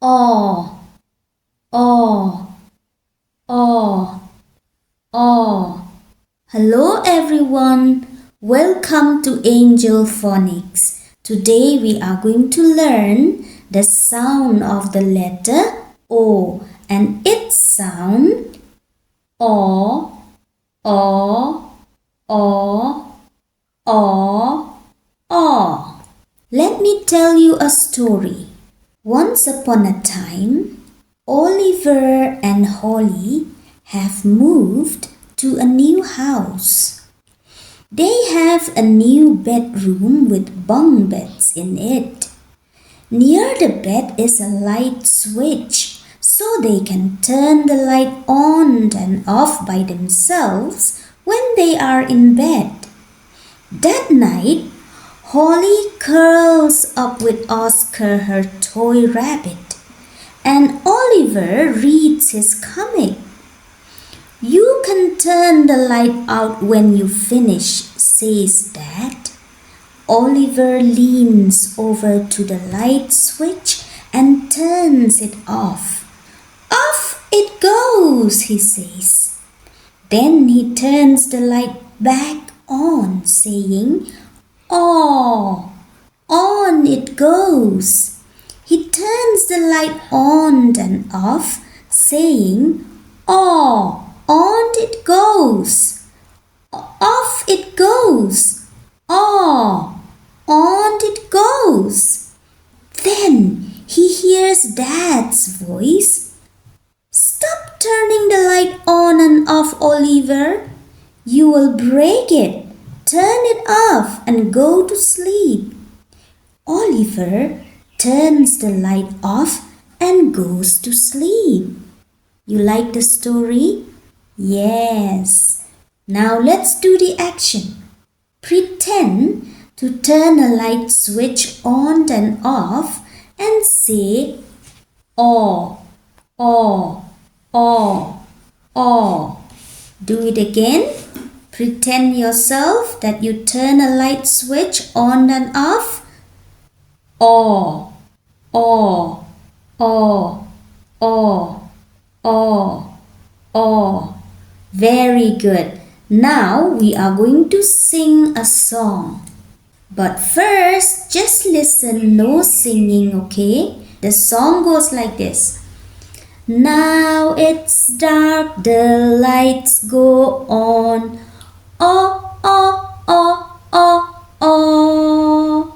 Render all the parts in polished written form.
Aw, aw, aw, aw. Hello everyone. Welcome to Angel Phonics. Today we are going to learn the sound of the letter O and its sound aw, aw, aw, aw, aw. Let me tell you a story. Once upon a time, Oliver and Holly have moved to a new house. They have a new bedroom with bunk beds in it. Near the bed is a light switch so they can turn the light on and off by themselves when they are in bed. That night, Holly curls up with Oscar, her toy rabbit, and Oliver reads his comic. You can turn the light out when you finish, says Dad. Oliver leans over to the light switch and turns it off. Off it goes, he says. Then he turns the light back on, saying, "Aw, on it goes." He turns the light on and off, saying, "Aw, on it goes. Off it goes. Aw, on it goes." Then he hears Dad's voice. "Stop turning the light on and off, Oliver. You will break it. Turn it off and go to sleep." Oliver turns the light off and goes to sleep. You like the story? Yes. Now let's do the action. Pretend to turn a light switch on and off and say "aw, aw, aw, aw." Do it again. Pretend yourself that you turn a light switch on and off. Aw, aw, aw, aw, aw, aw. Very good. Now we are going to sing a song. But first, just listen, no singing, okay? The song goes like this. Now it's dark, the lights go on. Oh, oh, oh, oh, oh.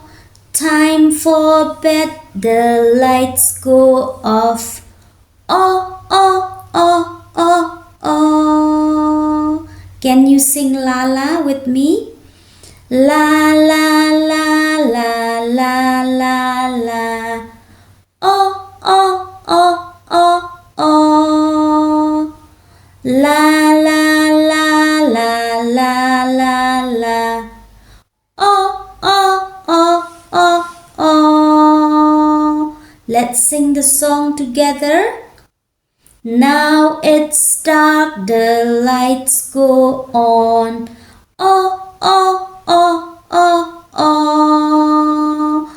Time for bed, the lights go off. Oh, oh, oh, oh, oh. Can you sing la la with me? La la la la la la la. Oh, oh, oh, oh, oh. La la la la la la la. Oh, oh, oh, oh, oh. Let's sing the song together. Now it's dark, the lights go on. Oh, oh, oh, oh, oh.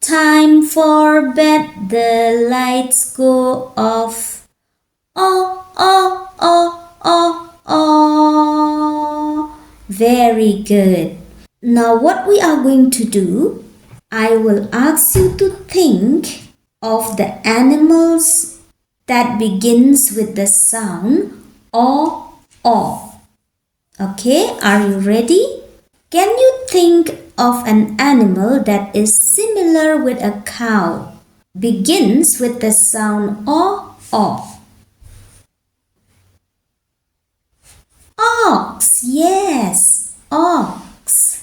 Time for bed, the lights go off. Oh, oh, oh, oh, oh. Very good. Now what we are going to do, I will ask you to think of the animals that begins with the sound aw, aw. Okay, are you ready? Can you think of an animal that is similar with a cow? Begins with the sound aw, aw. Ox, yes, ox.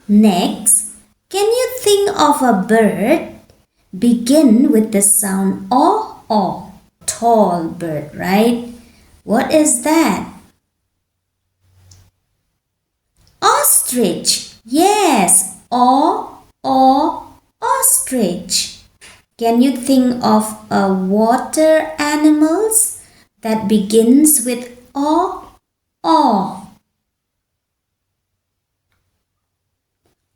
Next, can you think of a bird? Begin with the sound aw, aw. Tall bird, right? What is that? Ostrich. Yes, ostrich. Can you think of a water animals that begins with aw?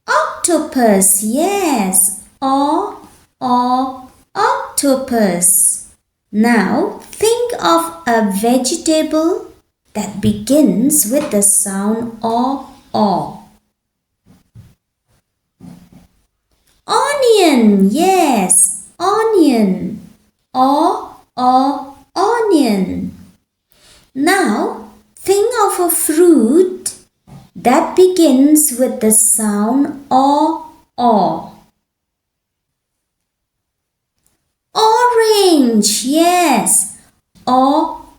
Octopus. Yes, octopus. octopus. Now think of a vegetable that begins with the sound o. Onion, yes, onion. Onion. Now think of a fruit that begins with the sound o. Orange, yes. Orange.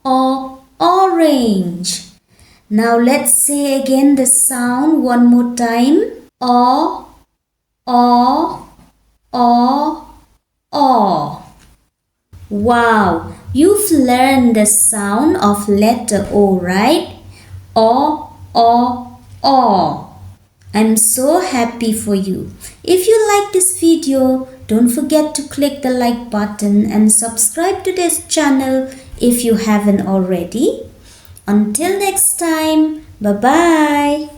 Now let's say again the sound one more time. O. Wow, you've learned the sound of letter O, right? O. I'm so happy for you. If you like this video, don't forget to click the like button and subscribe to this channel if you haven't already. Until next time, bye-bye.